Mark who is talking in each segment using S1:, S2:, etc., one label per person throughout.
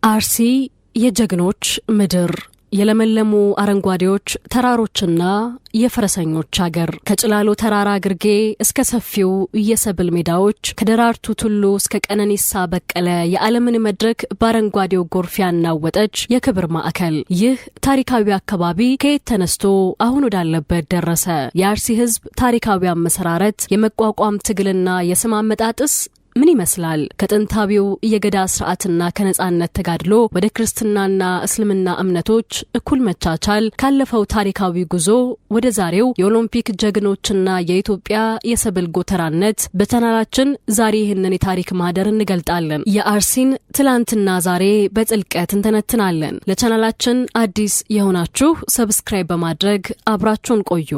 S1: አርሲ የጀግኖች ምድር የለመለሙ አረንጓዴዎች ተራሮችና የፈረሰኞች ሀገር ከጭላሎ ተራራ ግርጌ እስከ ሰፊው የሰብል ሜዳዎች ከደራርቱ ቱሉ እስከ ቀነኒሳ በቀለ የዓለምን መድረክ በአረንጓዴው ጎርፍ ያናወጠች የክብር ማዕከል። ይህ ታሪካዊ አካባቢ ከየት ተነስቶ አሁን ወዳለበት ደረሰ? የአርሲ ሕዝብ ታሪካዊ አመሰራረት፣ የመቋቋም ትግልና የስም አመጣጥስ ምን ይመስላል? ከጥንታዊው የገዳ ስርዓትና ከነጻነት ተጋድሎ ወደ ክርስትናና እስልምና እምነቶች እኩል መቻቻል ካለፈው ታሪካዊ ጉዞ ወደ ዛሬው የኦሎምፒክ ጀግኖችና የኢትዮጵያ የሰብል ጎተራነት በቻናላችን ዛሬ ይህንን የታሪክ ማህደር እንገልጣለን። የአርሲን ትላንትና ዛሬ በጥልቀት እንተነትናለን። ለቻናላችን አዲስ የሆናችሁ ሰብስክራይብ በማድረግ አብራችሁን ቆዩ።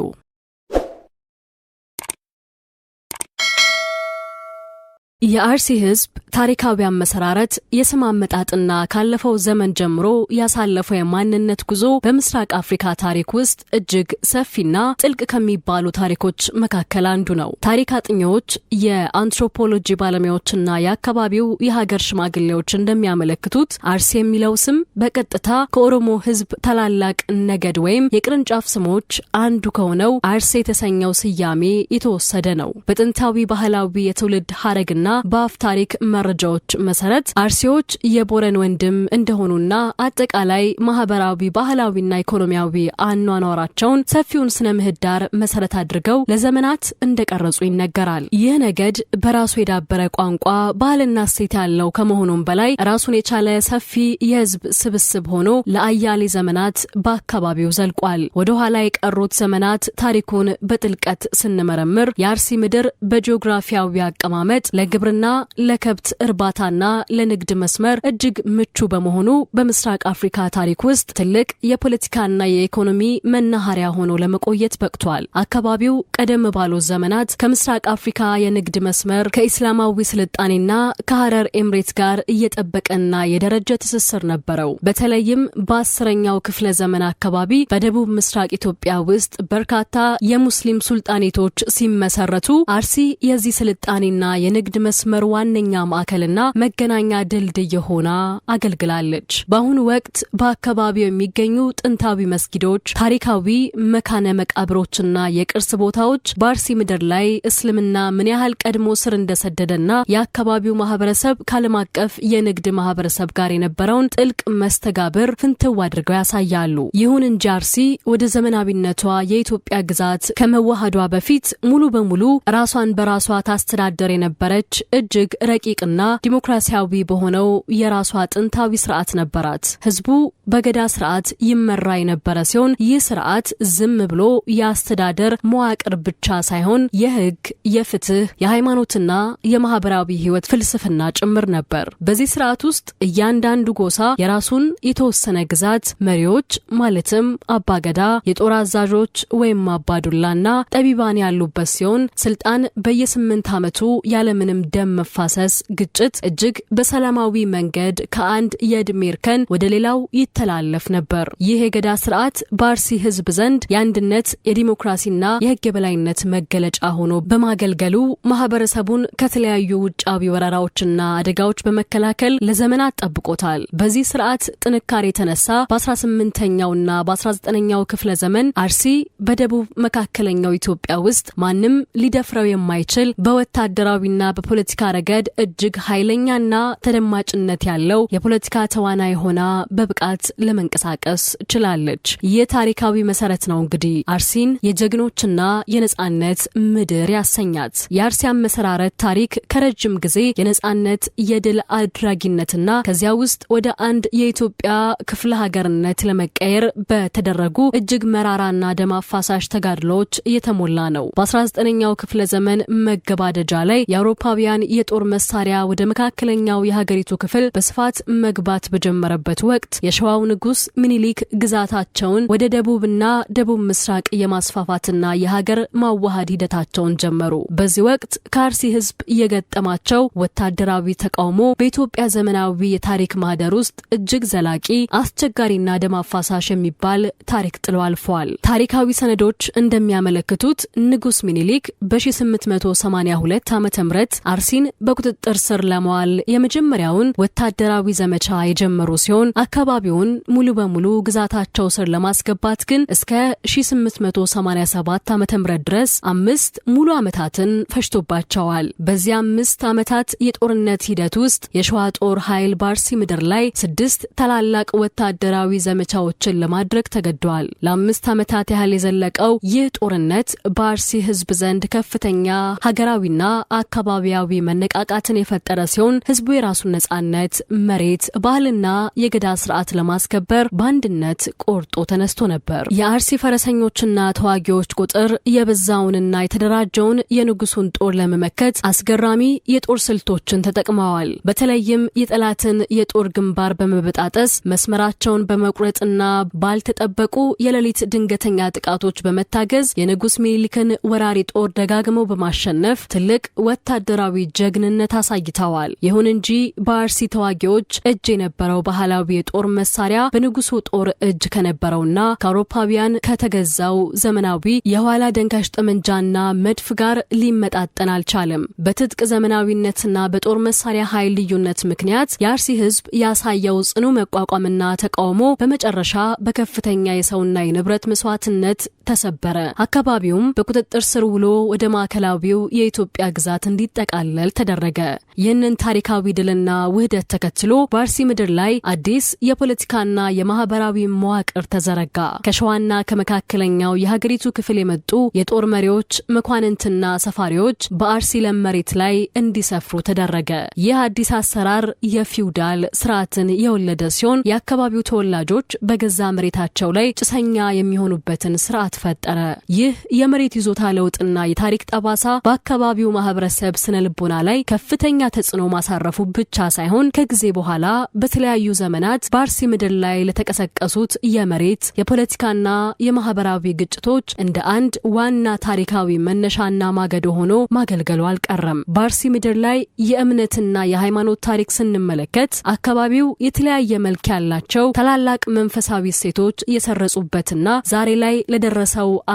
S1: የአርሲ ሕዝብ ታሪካዊ አመሰራረት የስም አመጣጥና ካለፈው ዘመን ጀምሮ ያሳለፈው የማንነት ጉዞ በምስራቅ አፍሪካ ታሪክ ውስጥ እጅግ ሰፊና ጥልቅ ከሚባሉ ታሪኮች መካከል አንዱ ነው። ታሪክ አጥኚዎች፣ የአንትሮፖሎጂ ባለሙያዎችና የአካባቢው የሀገር ሽማግሌዎች እንደሚያመለክቱት አርሲ የሚለው ስም በቀጥታ ከኦሮሞ ሕዝብ ታላላቅ ነገድ ወይም የቅርንጫፍ ስሞች አንዱ ከሆነው አርሲ የተሰኘው ስያሜ የተወሰደ ነው። በጥንታዊ ባህላዊ የትውልድ ሀረግና በአፍ ታሪክ መረጃዎች መሰረት አርሲዎች የቦረን ወንድም እንደሆኑና አጠቃላይ ማህበራዊ፣ ባህላዊና ኢኮኖሚያዊ አኗኗራቸውን ሰፊውን ስነ ምህዳር መሰረት አድርገው ለዘመናት እንደቀረጹ ይነገራል። ይህ ነገድ በራሱ የዳበረ ቋንቋ፣ ባህልና እሴት ያለው ከመሆኑም በላይ ራሱን የቻለ ሰፊ የህዝብ ስብስብ ሆኖ ለአያሌ ዘመናት በአካባቢው ዘልቋል። ወደ ኋላ የቀሩት ዘመናት ታሪኩን በጥልቀት ስንመረምር የአርሲ ምድር በጂኦግራፊያዊ አቀማመጥ ለግብርና፣ ለከብት እርባታና ለንግድ መስመር እጅግ ምቹ በመሆኑ በምስራቅ አፍሪካ ታሪክ ውስጥ ትልቅ የፖለቲካና የኢኮኖሚ መናኸሪያ ሆኖ ለመቆየት በቅቷል። አካባቢው ቀደም ባሉት ዘመናት ከምስራቅ አፍሪካ የንግድ መስመር ከኢስላማዊ ስልጣኔና ከሐረር ኤምሬት ጋር እየጠበቀና የደረጀ ትስስር ነበረው። በተለይም በ10ኛው ክፍለ ዘመን አካባቢ በደቡብ ምስራቅ ኢትዮጵያ ውስጥ በርካታ የሙስሊም ሱልጣኔቶች ሲመሰረቱ አርሲ የዚህ ስልጣኔና የንግድ መስመር ዋነኛ ማዕከልና መገናኛ ድልድይ ሆና አገልግላለች። በአሁኑ ወቅት በአካባቢው የሚገኙ ጥንታዊ መስጊዶች፣ ታሪካዊ መካነ መቃብሮችና የቅርስ ቦታዎች በአርሲ ምድር ላይ እስልምና ምን ያህል ቀድሞ ስር እንደሰደደና የአካባቢው ማህበረሰብ ከዓለም አቀፍ የንግድ ማህበረሰብ ጋር የነበረውን ጥልቅ መስተጋብር ፍንትው አድርገው ያሳያሉ። ይሁን እንጂ አርሲ ወደ ዘመናዊነቷ የኢትዮጵያ ግዛት ከመዋሃዷ በፊት ሙሉ በሙሉ ራሷን በራሷ ታስተዳደር የነበረች እጅግ ረቂቅና ዲሞክራሲያዊ በሆነው የራሷ ጥንታዊ ስርዓት ነበራት። ህዝቡ በገዳ ስርዓት ይመራ የነበረ ሲሆን ይህ ስርዓት ዝም ብሎ የአስተዳደር መዋቅር ብቻ ሳይሆን የህግ፣ የፍትህ፣ የሃይማኖትና የማህበራዊ ህይወት ፍልስፍና ጭምር ነበር። በዚህ ስርዓት ውስጥ እያንዳንዱ ጎሳ የራሱን የተወሰነ ግዛት መሪዎች ማለትም አባገዳ፣ የጦር አዛዦች ወይም አባዱላና ጠቢባን ያሉበት ሲሆን ስልጣን በየ8 ዓመቱ ያለምንም ደም መፋሰስ፣ ግጭት እጅግ በሰላማዊ መንገድ ከአንድ የዕድሜ እርከን ወደ ሌላው ይተላለፍ ነበር። ይህ የገዳ ስርዓት በአርሲ ህዝብ ዘንድ የአንድነት፣ የዲሞክራሲና የህግ የበላይነት መገለጫ ሆኖ በማገልገሉ ማህበረሰቡን ከተለያዩ ውጫዊ ወረራዎችና አደጋዎች በመከላከል ለዘመናት ጠብቆታል። በዚህ ስርዓት ጥንካሬ የተነሳ በ18ኛውና በ19ኛው ክፍለ ዘመን አርሲ በደቡብ መካከለኛው ኢትዮጵያ ውስጥ ማንም ሊደፍረው የማይችል በወታደራዊና በፖለቲካ ረገድ እጅግ ኃይለኛና ተደማጭነት ያለው የፖለቲካ ተዋናይ ሆና በብቃት ለመንቀሳቀስ ችላለች። ይህ ታሪካዊ መሰረት ነው እንግዲህ አርሲን የጀግኖችና የነጻነት ምድር ያሰኛት። የአርሲ አመሰራረት ታሪክ ከረጅም ጊዜ የነጻነት የድል አድራጊነትና ከዚያ ውስጥ ወደ አንድ የኢትዮጵያ ክፍለ ሀገርነት ለመቀየር በተደረጉ እጅግ መራራና ደም አፋሳሽ ተጋድሎች የተሞላ ነው። በ19ኛው ክፍለ ዘመን መገባደጃ ላይ የአውሮፓውያን የጦር መሳሪያ ወደ መካከለኛው የሀገሪቱ ክፍል በስፋት መግባት በጀመረበት ወቅት የሸዋው ንጉስ ሚኒሊክ ግዛታቸውን ወደ ደቡብና ደቡብ ምስራቅ የማስፋፋትና የሀገር ማዋሃድ ሂደታቸውን ጀመሩ። በዚህ ወቅት ከአርሲ ህዝብ የገጠማቸው ወታደራዊ ተቃውሞ በኢትዮጵያ ዘመናዊ የታሪክ ማህደር ውስጥ እጅግ ዘላቂ፣ አስቸጋሪና ደም አፋሳሽ የሚባል ታሪክ ጥሎ አልፈዋል። ታሪካዊ ሰነዶች እንደሚያመለክቱት ንጉስ ሚኒሊክ በ1882 ዓ.ም አርሲን በቁጥጥር ስር ለማዋል የመጀመሪያውን ወታደራዊ ዘመቻ የጀመሩ ሲሆን አካባቢውን ሙሉ በሙሉ ግዛታቸው ስር ለማስገባት ግን እስከ 1887 ዓ.ም ድረስ 5 ሙሉ ዓመታትን ፈጅቶባቸዋል። በዚህ 5 ዓመታት የጦርነት ሂደት ውስጥ የሸዋ ጦር ኃይል በአርሲ ምድር ላይ 6 ታላላቅ ወታደራዊ ዘመቻዎችን ለማድረግ ተገዷል። ለ5 ዓመታት ያህል የዘለቀው ይህ ጦርነት በአርሲ ህዝብ ዘንድ ከፍተኛ ሀገራዊና አካባቢያዊ መነቃቃትን የፈጠረ ሲሆን ህዝቡ የራሱን ነጻነት፣ መሬት፣ ባህልና የገዳ ስርዓት ለማስከበር በአንድነት ቆርጦ ተነስቶ ነበር። የአርሲ ፈረሰኞችና ተዋጊዎች ቁጥር የበዛውንና የተደራጀውን የንጉሱን ጦር ለመመከት አስገራሚ የጦር ስልቶችን ተጠቅመዋል። በተለይም የጠላትን የጦር ግንባር በመበጣጠስ መስመራቸውን በመቁረጥና ባልተጠበቁ የሌሊት ድንገተኛ ጥቃቶች በመታገዝ የንጉስ ሚኒሊክን ወራሪ ጦር ደጋግመው በማሸነፍ ትልቅ ወታደራዊ ጀግንነት አሳይተዋል። ይሁን እንጂ በአርሲ ተዋጊዎች እጅ የነበረው ባህላዊ የጦር መሳሪያ በንጉሱ ጦር እጅ ከነበረውና ከአውሮፓውያን ከተገዛው ዘመናዊ የኋላ ደንጋሽ ጠመንጃና መድፍ ጋር ሊመጣጠን አልቻለም። በትጥቅ ዘመናዊነትና በጦር መሳሪያ ኃይል ልዩነት ምክንያት የአርሲ ህዝብ ያሳየው ጽኑ መቋቋምና ተቃውሞ በመጨረሻ በከፍተኛ የሰውና የንብረት መስዋዕትነት ተሰበረ። አካባቢውም በቁጥጥር ስር ውሎ ወደ ማዕከላዊው የኢትዮጵያ ግዛት እንዲጠቃለል ተደረገ። ይህንን ታሪካዊ ድልና ውህደት ተከትሎ በአርሲ ምድር ላይ አዲስ የፖለቲካና የማህበራዊ መዋቅር ተዘረጋ። ከሸዋና ከመካከለኛው የሀገሪቱ ክፍል የመጡ የጦር መሪዎች፣ መኳንንትና ሰፋሪዎች በአርሲ ለም መሬት ላይ እንዲሰፍሩ ተደረገ። ይህ አዲስ አሰራር የፊውዳል ስርዓትን የወለደ ሲሆን የአካባቢው ተወላጆች በገዛ መሬታቸው ላይ ጭሰኛ የሚሆኑበትን ስርዓት ፈጠረ። ይህ የመሬት ይዞታ ለውጥና የታሪክ ጠባሳ በአካባቢው ማህበረሰብ ስነ ልቦና ላይ ከፍተኛ ተጽዕኖ ማሳረፉ ብቻ ሳይሆን ከጊዜ በኋላ በተለያዩ ዘመናት በአርሲ ምድር ላይ ለተቀሰቀሱት የመሬት የፖለቲካና የማህበራዊ ግጭቶች እንደ አንድ ዋና ታሪካዊ መነሻና ማገዶ ሆኖ ማገልገሉ አልቀረም። በአርሲ ምድር ላይ የእምነትና የሃይማኖት ታሪክ ስንመለከት አካባቢው የተለያየ መልክ ያላቸው ታላላቅ መንፈሳዊ እሴቶች የሰረጹበትና ዛሬ ላይ ለደረሰው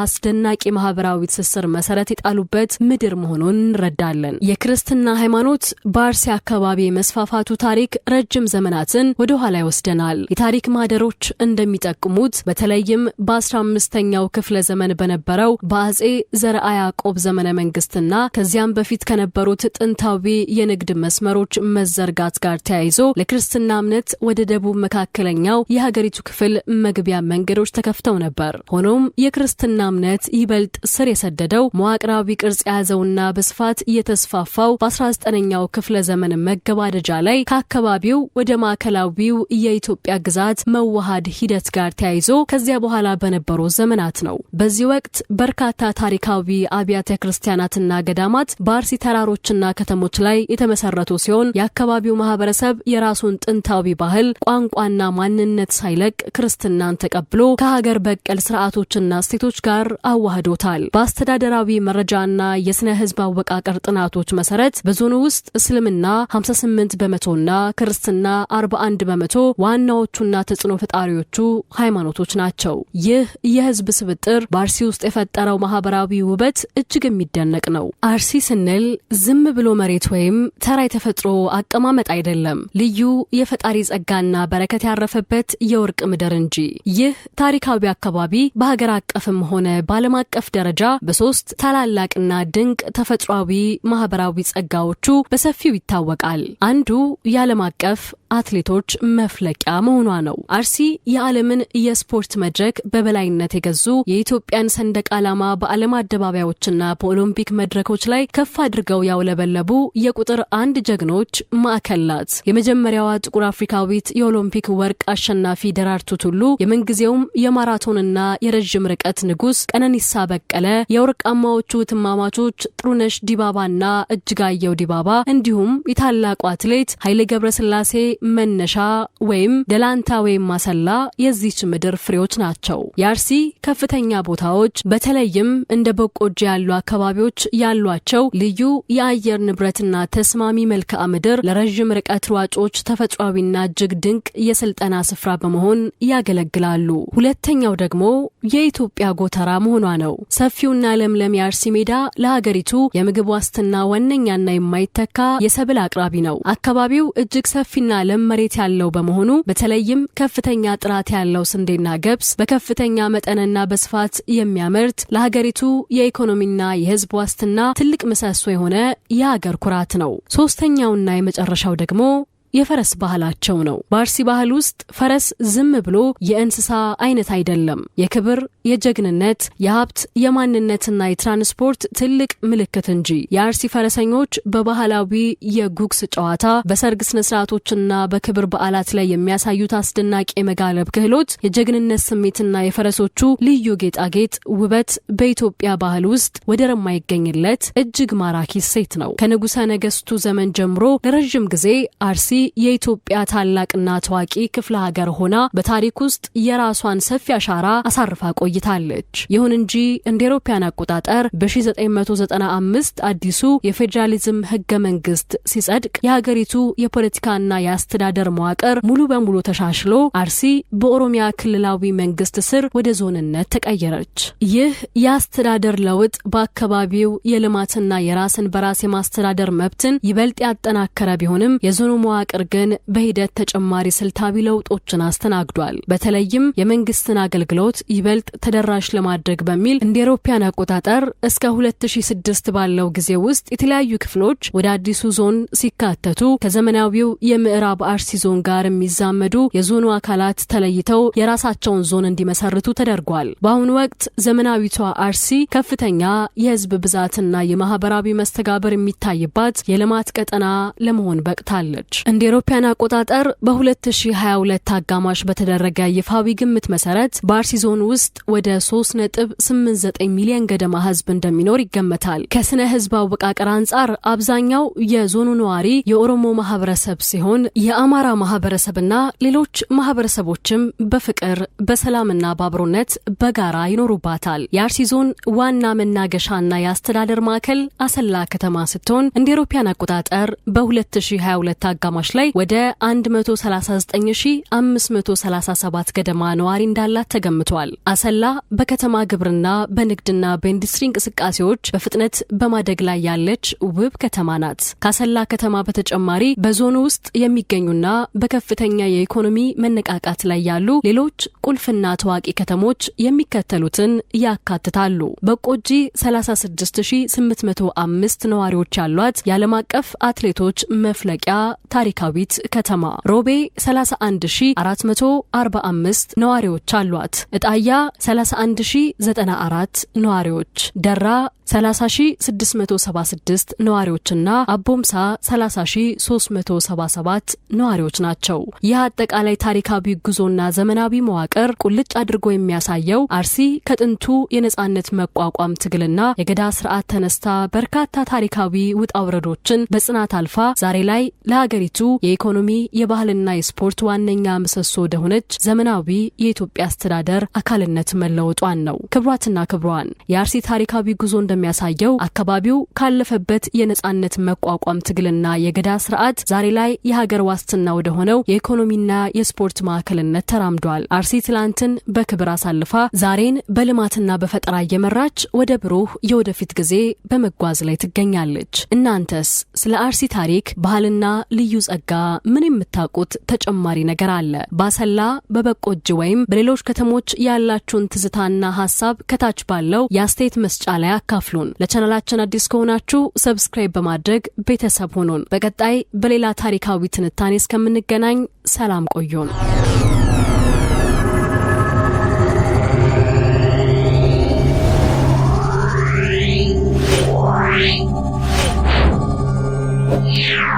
S1: አስደናቂ ማህበራዊ ትስስር መሰረት የጣሉበት ምድር መሆኑን እንረዳለን። የክርስትና ሃይማኖት በአርሲ አካባቢ መስፋፋቱ ታሪክ ረጅም ዘመናትን ወደ ኋላ ይወስደናል። የታሪክ ማህደሮች እንደሚጠቁሙት በተለይም በ15ኛው ክፍለ ዘመን በነበረው በአጼ ዘርዓ ያዕቆብ ዘመነ መንግስትና ከዚያም በፊት ከነበሩት ጥንታዊ የንግድ መስመሮች መዘርጋት ጋር ተያይዞ ለክርስትና እምነት ወደ ደቡብ መካከለኛው የሀገሪቱ ክፍል መግቢያ መንገዶች ተከፍተው ነበር። ሆኖም የክርስትና እምነት ይበልጥ ስር የሰደደው መዋቅራዊ ቅርጽ የያዘውና በስፋት እየተስፋፋው በ19ኛው ክፍለ ዘመን መገባደጃ ላይ ከአካባቢው ወደ ማዕከላዊው የኢትዮጵያ ግዛት መዋሃድ ሂደት ጋር ተያይዞ ከዚያ በኋላ በነበሩ ዘመናት ነው። በዚህ ወቅት በርካታ ታሪካዊ አብያተ ክርስቲያናትና ገዳማት በአርሲ ተራሮችና ከተሞች ላይ የተመሰረቱ ሲሆን የአካባቢው ማህበረሰብ የራሱን ጥንታዊ ባህል፣ ቋንቋና ማንነት ሳይለቅ ክርስትናን ተቀብሎ ከሀገር በቀል ስርዓቶችና እሴቶች ጋር አዋህዶታል። በአስተዳደራዊ መረጃና የስነ ህዝብ አወቃቀር ጥናቶች መሰረት በዞኑ ውስጥ እስልምና 58 በመቶና ክርስትና 41 በመቶ ዋናዎቹና ተጽዕኖ ፈጣሪዎቹ ሃይማኖቶች ናቸው። ይህ የህዝብ ስብጥር በአርሲ ውስጥ የፈጠረው ማህበራዊ ውበት እጅግ የሚደነቅ ነው። አርሲ ስንል ዝም ብሎ መሬት ወይም ተራ የተፈጥሮ አቀማመጥ አይደለም፣ ልዩ የፈጣሪ ጸጋና በረከት ያረፈበት የወርቅ ምድር እንጂ። ይህ ታሪካዊ አካባቢ በሀገር አቀፍም ሆነ በዓለም አቀፍ ደረጃ በሶስት ታላላቅና ድንቅ ተፈጥሯዊ ማህበራዊ ጸጋዎቹ በሰፊው ይታወቃል። አንዱ የዓለም አቀፍ አትሌቶች መፍለቂያ መሆኗ ነው። አርሲ የዓለምን የስፖርት መድረክ በበላይነት የገዙ የኢትዮጵያን ሰንደቅ ዓላማ በዓለም አደባባዮችና በኦሎምፒክ መድረኮች ላይ ከፍ አድርገው ያውለበለቡ የቁጥር 1 ጀግኖች ማዕከል ናት። የመጀመሪያዋ ጥቁር አፍሪካዊት የኦሎምፒክ ወርቅ አሸናፊ ደራርቱ ቱሉ፣ የምንጊዜውም የማራቶንና የረጅም ርቀት ንጉስ ቀነኒሳ በቀለ፣ የወርቃማዎቹ ትማማቾች ጥሩነሽ ዲባባና እጅጋየሁ ዲባባ እንዲሁም የታላቁ አትሌት ኃይሌ ገብረስላሴ መነሻ ወይም ደላንታ ወይም ማሰላ የዚች ምድር ፍሬዎች ናቸው። የአርሲ ከፍተኛ ቦታዎች በተለይም እንደ በቆጂ ያሉ አካባቢዎች ያሏቸው ልዩ የአየር ንብረትና ተስማሚ መልክዓ ምድር ለረጅም ርቀት ሯጮች ተፈጥሯዊና እጅግ ድንቅ የስልጠና ስፍራ በመሆን ያገለግላሉ። ሁለተኛው ደግሞ የኢትዮጵያ ጎተራ መሆኗ ነው። ሰፊውና ለምለም የአርሲ ሜዳ ለሀገሪቱ የምግብ ዋስትና ዋነኛና የማይተካ የሰብል አቅራቢ ነው። አካባቢው እጅግ ሰፊና ለም መሬት ያለው በመሆኑ በተለይም ከፍተኛ ጥራት ያለው ስንዴና ገብስ በከፍተኛ መጠንና በስፋት የሚያመርት ለሀገሪቱ የኢኮኖሚና የሕዝብ ዋስትና ትልቅ ምሰሶ የሆነ የሀገር ኩራት ነው። ሶስተኛውና የመጨረሻው ደግሞ የፈረስ ባህላቸው ነው። በአርሲ ባህል ውስጥ ፈረስ ዝም ብሎ የእንስሳ አይነት አይደለም። የክብር፣ የጀግንነት፣ የሀብት፣ የማንነትና የትራንስፖርት ትልቅ ምልክት እንጂ። የአርሲ ፈረሰኞች በባህላዊ የጉግስ ጨዋታ፣ በሰርግ ስነስርዓቶችና በክብር በዓላት ላይ የሚያሳዩት አስደናቂ የመጋለብ ክህሎት፣ የጀግንነት ስሜትና የፈረሶቹ ልዩ ጌጣጌጥ ውበት በኢትዮጵያ ባህል ውስጥ ወደር የማይገኝለት እጅግ ማራኪ ሴት ነው። ከንጉሠ ነገሥቱ ዘመን ጀምሮ ለረጅም ጊዜ አርሲ የኢትዮጵያ ታላቅና ታዋቂ ክፍለ ሀገር ሆና በታሪክ ውስጥ የራሷን ሰፊ አሻራ አሳርፋ ቆይታለች። ይሁን እንጂ እንደ አውሮፓውያን አቆጣጠር በ1995 አዲሱ የፌዴራሊዝም ህገ መንግስት ሲጸድቅ የሀገሪቱ የፖለቲካና የአስተዳደር መዋቅር ሙሉ በሙሉ ተሻሽሎ አርሲ በኦሮሚያ ክልላዊ መንግስት ስር ወደ ዞንነት ተቀየረች። ይህ የአስተዳደር ለውጥ በአካባቢው የልማትና የራስን በራስ የማስተዳደር መብትን ይበልጥ ያጠናከረ ቢሆንም የዞኑ መዋቅር ግን በሂደት ተጨማሪ ስልታዊ ለውጦችን አስተናግዷል። በተለይም የመንግስትን አገልግሎት ይበልጥ ተደራሽ ለማድረግ በሚል እንደ አውሮፓውያን አቆጣጠር እስከ 2006 ባለው ጊዜ ውስጥ የተለያዩ ክፍሎች ወደ አዲሱ ዞን ሲካተቱ ከዘመናዊው የምዕራብ አርሲ ዞን ጋር የሚዛመዱ የዞኑ አካላት ተለይተው የራሳቸውን ዞን እንዲመሰርቱ ተደርጓል። በአሁኑ ወቅት ዘመናዊቷ አርሲ ከፍተኛ የህዝብ ብዛትና የማህበራዊ መስተጋብር የሚታይባት የልማት ቀጠና ለመሆን በቅታለች። እንደ አውሮፓውያን አቆጣጠር በ2022 አጋማሽ በተደረገ ይፋዊ ግምት መሰረት በአርሲ ዞን ውስጥ ወደ 3.89 ሚሊዮን ገደማ ህዝብ እንደሚኖር ይገመታል። ከስነ ህዝብ አወቃቀር አንጻር አብዛኛው የዞኑ ነዋሪ የኦሮሞ ማህበረሰብ ሲሆን የአማራ ማህበረሰብና ሌሎች ማህበረሰቦችም በፍቅር በሰላምና በአብሮነት በጋራ ይኖሩባታል። የአርሲ ዞን ዋና መናገሻና የአስተዳደር ማዕከል አሰላ ከተማ ስትሆን እንደ አውሮፓውያን አቆጣጠር በ2022 አጋማሽ ላይ ወደ 139537 ገደማ ነዋሪ እንዳላት ተገምቷል። አሰላ በከተማ ግብርና፣ በንግድና በኢንዱስትሪ እንቅስቃሴዎች በፍጥነት በማደግ ላይ ያለች ውብ ከተማ ናት። ከአሰላ ከተማ በተጨማሪ በዞኑ ውስጥ የሚገኙና በከፍተኛ የኢኮኖሚ መነቃቃት ላይ ያሉ ሌሎች ቁልፍና ታዋቂ ከተሞች የሚከተሉትን ያካትታሉ። በቆጂ 36805 ነዋሪዎች ያሏት የዓለም አቀፍ አትሌቶች መፍለቂያ ታሪካዊት ከተማ። ሮቤ 31445 ነዋሪዎች አሏት። እጣያ 31094 ነዋሪዎች፣ ደራ 30676 ነዋሪዎችና አቦምሳ 30377 ነዋሪዎች ናቸው። ይህ አጠቃላይ ታሪካዊ ጉዞና ዘመናዊ መዋቅር ቁልጭ አድርጎ የሚያሳየው አርሲ ከጥንቱ የነጻነት መቋቋም ትግልና የገዳ ስርዓት ተነስታ በርካታ ታሪካዊ ውጣ ውረዶችን በጽናት አልፋ ዛሬ ላይ ለሀገሪቱ የኢኮኖሚ የባህልና የስፖርት ዋነኛ ምሰሶ ወደሆነች ዘመናዊ የኢትዮጵያ አስተዳደር አካልነት መለወጧን ነው። ክብሯትና ክብሯን የአርሲ ታሪካዊ ጉዞ እንደሚያሳየው አካባቢው ካለፈበት የነጻነት መቋቋም ትግልና የገዳ ስርዓት ዛሬ ላይ የሀገር ዋስትና ወደ ሆነው የኢኮኖሚና የስፖርት ማዕከልነት ተራምዷል። አርሲ ትላንትን በክብር አሳልፋ ዛሬን በልማትና በፈጠራ እየመራች ወደ ብሩህ የወደፊት ጊዜ በመጓዝ ላይ ትገኛለች። እናንተስ ስለ አርሲ ታሪክ፣ ባህልና ልዩ ጸጋ ምን የምታውቁት ተጨማሪ ነገር አለ? ባሰላ፣ በበቆጂ ወይም በሌሎች ከተሞች ያላችሁን ትዝታና ሐሳብ ከታች ባለው የአስተያየት መስጫ ላይ አካፍሉን። ለቻናላችን አዲስ ከሆናችሁ ሰብስክራይብ በማድረግ ቤተሰብ ሆኑን። በቀጣይ በሌላ ታሪካዊ ትንታኔ እስከምንገናኝ ሰላም ቆዩን።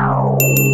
S1: Wow.